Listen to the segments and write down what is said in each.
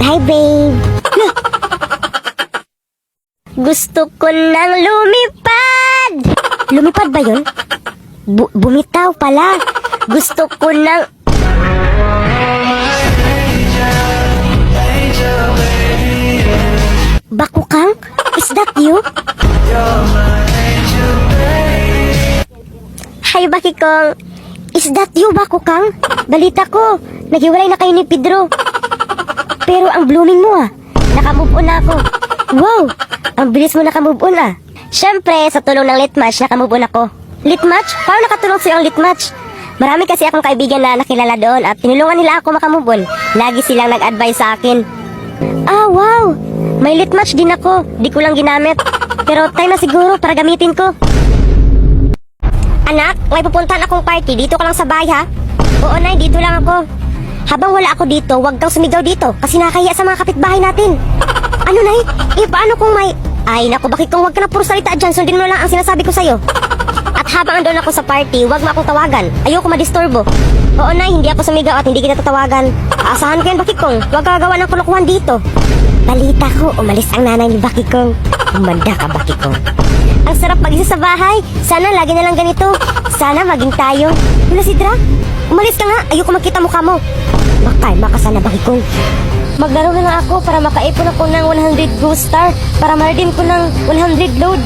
Hi, babe. Gusto ko nang lumipad. Lumipad ba yun? Bumitaw pala. Gusto ko nang... Bakukang? Is that you? Hi, Bakikong. Is that you, Bakukang? Balita ko, naghiwalay na kayo ni Pedro. Pero ang blooming mo nakamove on na ako. Wow, ang bilis mo nakamove on Siyempre, sa tulong ng lit match, nakamove on ako. Lit match? Paano nakatulong sa'yo ang lit match? Marami kasi akong kaibigan na nakilala doon at tinulungan nila ako makamove on. Lagi silang nag-advise sa akin. Wow! May lit match din ako. Di ko lang ginamit. Pero time na siguro para gamitin ko. Anak, may pupuntahan akong party. Dito ka lang sa bahay, ha? Oo, Nay, dito lang ako. Habang wala ako dito, huwag kang sumigaw dito kasi nakakahiya sa mga kapitbahay natin. Ano, Nay? Paano kung may... Ay, naku, bakit kung huwag ka na puro salita dyan, sundin mo lang ang sinasabi ko sa'yo. At habang andun ako sa party, huwag mo akong tawagan. Ayoko madisturbo. Oo, Nay, hindi ako sumigaw at hindi kita tatawagan. Aasahan ko yan, Bakikong. Huwag kagawa ng kulukuhan dito. Balita ko, umalis ang nanay ni Bakikong. Umanda ka, Bakikong. Ang sarap mag-isa sa bahay. Sana lagi na lang ganito. Sana maging tayo. Wala si Dra? Umalis ka nga. Ayoko makita mukha mo. Makalma ka sana, Bakikong. Maglaro na nga ako para makaipon ako ng 100 Go Star. Para ma-redeem ko ng 100 load.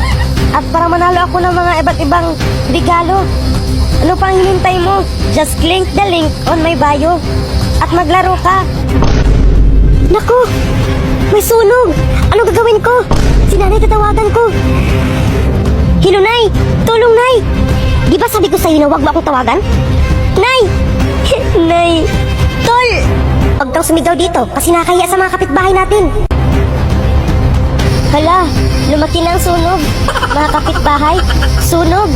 At para manalo ako ng mga iba't ibang regalo. Ano pang hinintay mo? Just click the link on my bio. At maglaro ka. Naku! May sunog! Ano gagawin ko? Si nanay tatawagan ko. Hello, Nay! Tulong, Nay! Di ba sabi ko sa'yo na huwag mo akong tawagan? Nay! Nay! Tol! Huwag kang sumigaw dito kasi nakakahiya sa mga kapitbahay natin. Hala! Lumaki na ang sunog. Mga kapitbahay, sunog!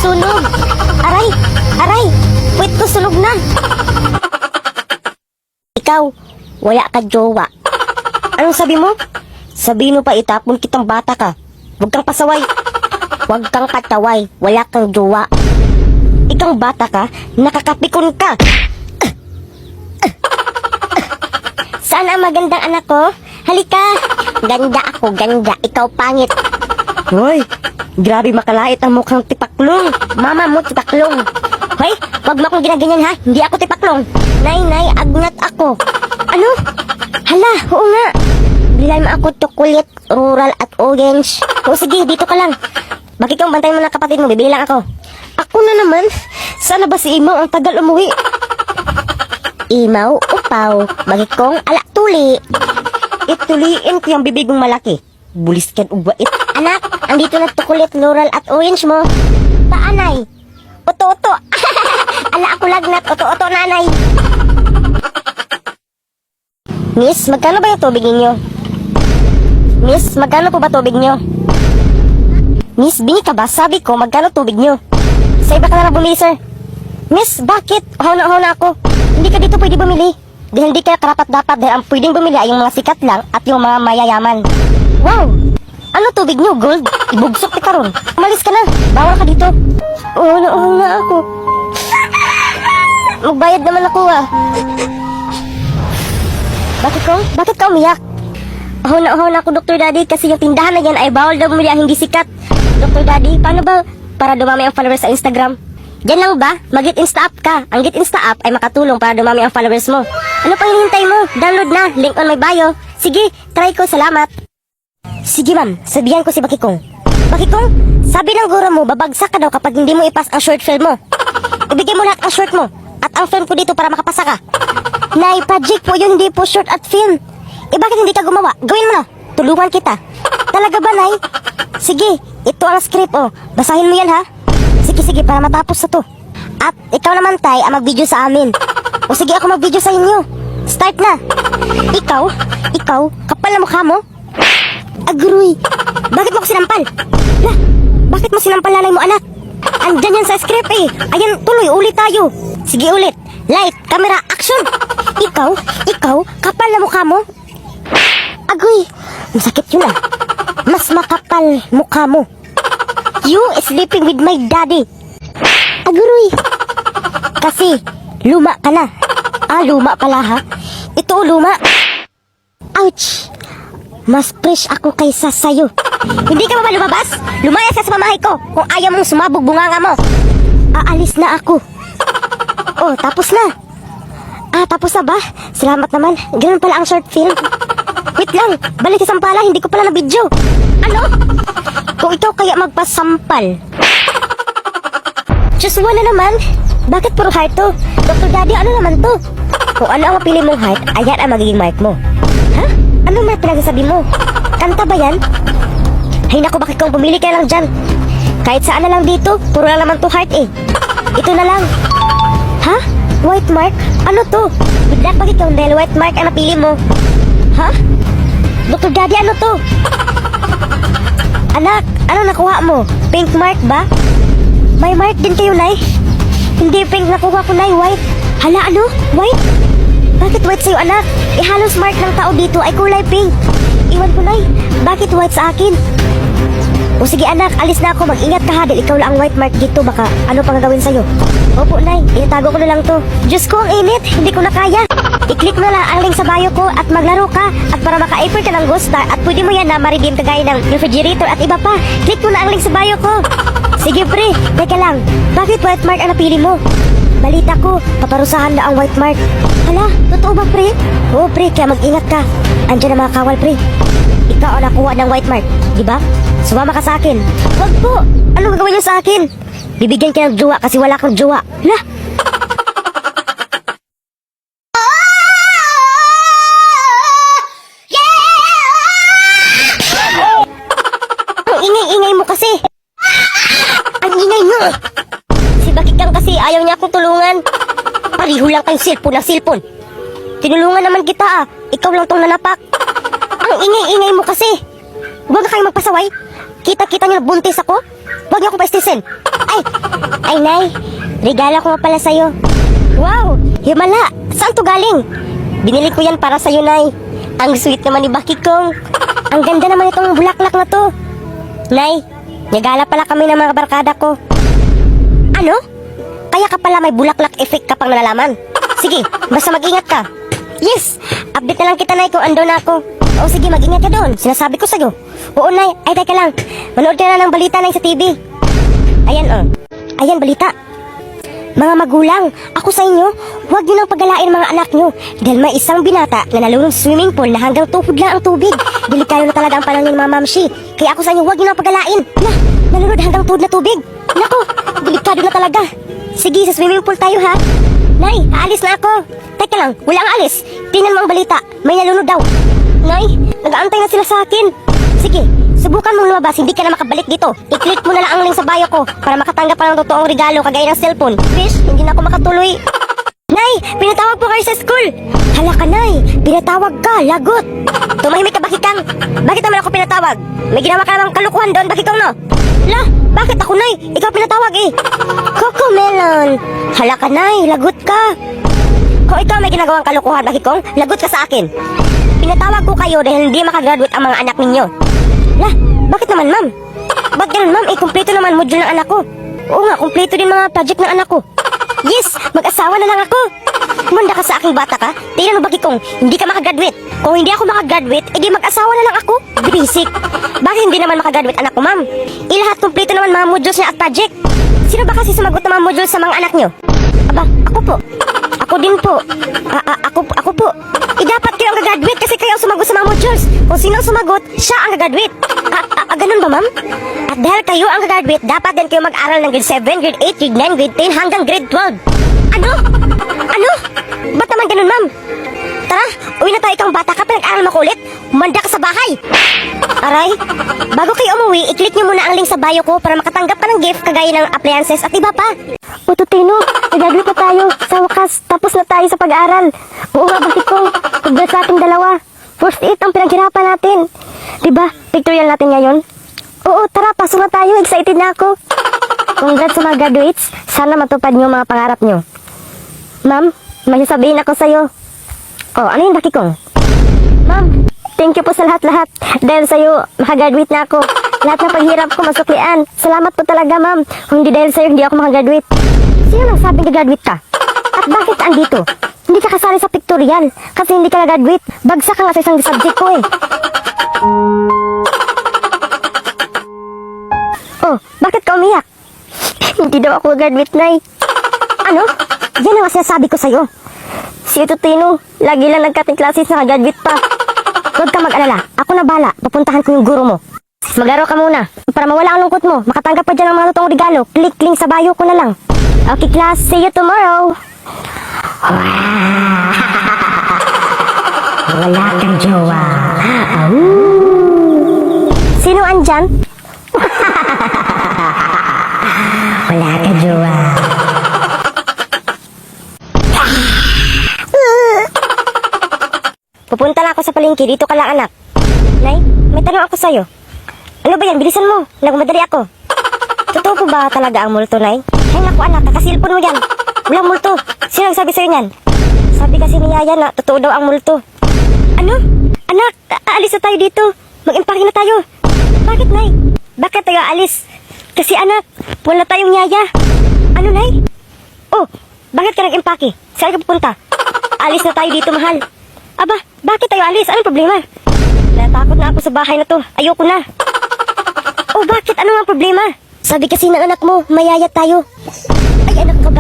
Sunog! Aray! Aray! Wait ko, sunog na! Ikaw, wala ka jowa. Anong sabi mo? Sabihin mo pa itapon kitang bata ka. Huwag kang pasaway. Huwag kang kataway. Wala kang jowa. Ikang bata ka, nakakapikon ka. Saan ang magandang anak ko? Halika. Ganda ako, ganda. Ikaw pangit. Hoy, grabe makalait ang mukhang tipaklong. Mama mo tipaklong. Hoy, wag mo akong ginaganyan, ha? Hindi ako tipaklong. Nay, agnat ako. Ano? Hala, oo nga. Bilay mo ako chocolate, rural at orange. O sige, dito ka lang. Bakit kang bantayin mo ng kapatid mo? Bibili lang ako. Ako na naman. Sana ba si Imaw ang tagal umuwi? Imaw, upaw. Bakit kong tuli. Ituliin ko yung bibig mong malaki. Bulis kan ubait. Anak, andito na chocolate, rural at orange mo. Paanay? Oto-oto. Ala ako lagnat. Oto-oto, nanay. Miss, magkano ba yung tubig ninyo? Miss, magkano po ba tubig nyo? Miss, bingi ka ba? Sabi ko, magkano tubig nyo? Sa iba ka na bumili, sir. Miss, bakit? Uhaw na ako. Hindi ka dito pwede bumili. Dahil hindi ka karapat-dapat dahil ang pwedeng bumili ay yung mga sikat lang at yung mga mayayaman. Wow! Ano tubig nyo? Gold? Ibugsok ka ron. Umalis ka na. Bawal ka dito. Uhaw na ako. Magbayad naman ako, Bakit ka umiyak? Uhaw na ako, Dr. Daddy, kasi yung tindahan na yan ay bawal daw bumili ang hindi sikat. Dr. Daddy, paano ba para dumami ang followers sa Instagram? Yan lang ba? Mag-Get Insta app ka. Ang Get Insta app ay makatulong para dumami ang followers mo. Ano pang hinihintay mo? Download na. Link on my bio. Sige, try ko. Salamat. Sige, ma'am. Sabihan ko si Bakikong. Bakikong, sabi ng guro mo, babagsak ka daw kapag hindi mo ipas ang short film mo. Ibigay mo lahat ang short mo at ang film ko dito para makapasa ka. Nay, project po yun, hindi po short at film. Bakit hindi ka gumawa? Gawin mo na. Tulungan kita. Talaga ba, Nay? Sige, ito ang script, Basahin mo yan, ha? Sige, para matapos na to. At ikaw naman, Tay, ang mag-video sa amin. O sige, ako mag-video sa inyo. Start na. Ikaw, kapal na mukha mo. Agroy, bakit mo ko sinampal? Bakit mo sinampal lalay mo, anak? Andyan yan sa script, Ayan, tuloy, ulit tayo. Sige, ulit. Light, camera, action. Ikaw, kapal na mukha mo. Agoy, masakit yun, Mas makapal mukha mo. You sleeping with my daddy. Aguroy. Kasi, luma ka na. Luma pala, ha? Ito, luma. Ouch! Mas fresh ako kaysa sa'yo. Hindi ka ba lumabas? Lumayas ka sa pamahay ko kung ayaw mong sumabog bunganga mo. Aalis na ako. Oh, tapos na. Tapos na ba? Salamat naman. Ganun pala ang short film. Wait lang, balik sa sampala, hindi ko pala na-video. Ano? Kung ikaw kaya magpasampal. Just one na naman. Bakit puro heart to? Dr. Daddy, ano naman to? Kung ano ang mapili mong heart, ayan ang magiging mark mo. Ha? Ano man pinagsasabi mo? Kanta ba yan? Hay naku, bakit kung bumili ka lang dyan? Kahit saan na lang dito, puro na naman to heart eh. Ito na lang. Ha? White mark? Ano to? Bigla bakit kung dahil white mark ang napili mo? Ha? Dr. Daddy, ano to? Anak, ano nakuha mo? Pink mark ba? May mark din kayo, Nay? Hindi pink nakuha ko, Nay. White. Hala, ano? White? Bakit white sa'yo, anak? Halos mark ng tao dito ay kulay pink. Iwan ko, Nay. Bakit white sa akin? O sige, anak. Alis na ako. Mag-ingat ka, ha. Dahil ikaw lang ang white mark dito. Baka ano pang gagawin sa'yo? Opo, Nay. Itatago ko na lang to. Diyos ko, ang init. Hindi ko na kaya. I-click mo lang ang link sa bio ko at maglaro ka. At para maka-offer ka ng Ghost Star at pwede mo yan na ma-redeem kagaya ng refrigerator at iba pa. Click mo na ang link sa bio ko. Sige, pre. Teka lang. Bakit white mark ang napili mo? Balita ko, paparusahan na ang white mark. Hala, totoo ba, pre? Oo, pre. Kaya mag-ingat ka. Andiyan na mga kawal, pre. Ikaw ang nakuha ng white mark. Diba? Sumama ka sa akin. Wag po. Ano gagawin niyo sa akin? Bibigyan ka ng jowa kasi wala kang jowa. Lah. Ingay mo kasi. Ang ingay mo. Si Bakikang kasi ayaw niya akong tulungan. Pariho lang kayong silpon ng silpon. Tinulungan naman kita ah. Ikaw lang tong nanapak. Ang ingay mo kasi. Huwag na kayong magpasaway. Kita-kita niyo na buntis ako. Huwag niyo akong paistisen. Ay Nay. Regalo ko nga pala sa'yo. Wow, himala. Saan to galing? Binili ko yan para sa'yo, Nay. Ang sweet naman ni Bakikong. Ang ganda naman itong bulaklak na to. Nay, nagala pala kami ng mga barkada ko. Ano? Kaya ka pala may bulaklak effect ka pang nalalaman. Sige, basta mag-ingat ka. Yes, update na lang kita, Nay, kung ando na ako. O sige, mag-ingat ka doon. Sinasabi ko sa'yo. Oo, Nay. Ay, teka lang. Manood ka na ng balita, Nay, sa TV. Ayan, oh. Ayan, balita. Mga magulang, ako sa inyo, huwag niyo nang pagalain mga anak niyo dahil may isang binata na nalulong sa swimming pool na hanggang tuhod lang ang tubig. Delikado na talaga ang panahon ng mga mamshi. Kaya ako sa inyo, huwag niyo nang pagalain. Nalulod hanggang tuhod na tubig. Naku, delikado na talaga. Sige, sa swimming pool tayo, ha? Nay, aalis na ako. Teka lang, walang alis. Tingnan mo ang balita. May nalunod daw. Nay, nag-aantay na sila sa akin. Sige, subukan mong lumabas, hindi ka na makabalik dito. I-click mo na lang ang link sa bio ko para makatanggap pa ng totoong regalo kagaya ng cellphone. Fish, hindi na ako makatuloy. Nay, pinatawag po kayo sa school. Hala ka, Nay. Pinatawag ka, lagot. Tumahimik ka, Bakikang. Bakit naman ako pinatawag? May ginawa ka namang kalukuhan doon, Bakikang, no? Lah, bakit ako, Nay? Ikaw pinatawag eh. Coco Melon. Hala ka, Nay. Lagot ka. Kung ikaw may ginagawang kalukuhan, Bakikong, lagot ka sa akin. Pinatawag ko kayo dahil hindi makagraduate ang mga anak ninyo. Lah, bakit naman, ma'am? Ba't ganun, ma'am? Kumpleto naman module ng anak ko. Oo nga, kumpleto din mga project ng anak ko. Yes, mag-asawa na lang ako. Manda ka sa aking bata ka. Tingnan mo, Bakikong, hindi ka makagraduate. Kung hindi ako makagraduate, edi mag-asawa na lang ako. Basic. Bakit hindi naman makagraduate anak ko, ma'am? Lahat kumpleto naman mga modules niya at project. Sino ba kasi sumagot ng mga modules sa mga anak niyo? Aba, ako po. Ako din po. Ako po. Dapat kayo ang gagraduate kasi kayo ang sumagot sa mga modules. Kung sino ang sumagot, siya ang gagraduate. Ganun ba, ma'am? At dahil kayo ang gagraduate, dapat din kayo mag-aral ng grade 7, grade 8, grade 9, grade 10 hanggang grade 12. Ano? Ba't naman ganun, ma'am? Tara, uwi na tayo, ikang bata ka, pinag-aral makulit. Manda ka sa bahay. Aray, bago kayo umuwi, i-click nyo muna ang link sa bio ko para makatanggap ka ng gift kagaya ng appliances at iba pa. O Totino, nag-graduate na tayo. Sa wakas, tapos na tayo sa pag-aaral. Oo nga, Bakikong, congrats sa ating dalawa. First 8 ang pinaghirapan natin. Diba, pictorial natin ngayon? Oo, tara, pasok na tayo. Excited na ako. Congrats sa mga graduates. Sana matupad nyo mga pangarap nyo. Ma'am, may sasabihin ako sa'yo. Oh, ano yun, Bakikong? Ma'am, thank you po sa lahat-lahat. Dahil sa'yo, makagraduate na ako. Lahat ng paghirap ko masuklian. Salamat po talaga, ma'am. Kung hindi dahil sa'yo, hindi ako makagraduate. Sino nang sabing gagraduate ka? At bakit andito? Hindi ka kasali sa pictorial kasi hindi ka na-graduate. Bagsak ka nga sa isang subject ko eh. Oh, bakit ka umiyak? Hindi daw ako graduate, Nay. Ano? Yan ang sinasabi ko sa'yo. Si Tino, lagi lang nagkating klase sa graduate pa. Huwag ka mag-alala. Ako na bala. Pupuntahan ko yung guro mo. Maglaro ka muna. Para mawala ang lungkot mo. Makatanggap pa dyan ng mga totoong regalo. Click link sa bio ko na lang. Okay, class. See you tomorrow. Wala kang jowa. Sino andyan? Wala kang jowa. Pupunta lang ako sa palengke. Dito ka lang, anak. Nay, may tanong ako sa'yo. Ano ba yan? Bilisan mo. Nagmadali ako. Totoo po ba talaga ang multo, Nay? Ay, naku, anak. Kakasilpon mo yan. Walang multo. Sino nagsabi sa'yo niyan? Sabi kasi ni Yaya na totoo daw ang multo. Ano? Anak, aalis na tayo dito. Mag-impake na tayo. Bakit, Nay? Bakit tayo aalis? Kasi, anak, wala tayong Yaya. Ano, Nay? Oh, bakit ka nag-impake? Saan ka pupunta? Alis na tayo dito, mahal. Aba, bakit tayo alis? Anong problema? Natakot na ako sa bahay na to. Ayoko na. Oh, bakit? Ano ang problema? Sabi kasi ng anak mo, mayayat tayo. Ay, anak ka ba?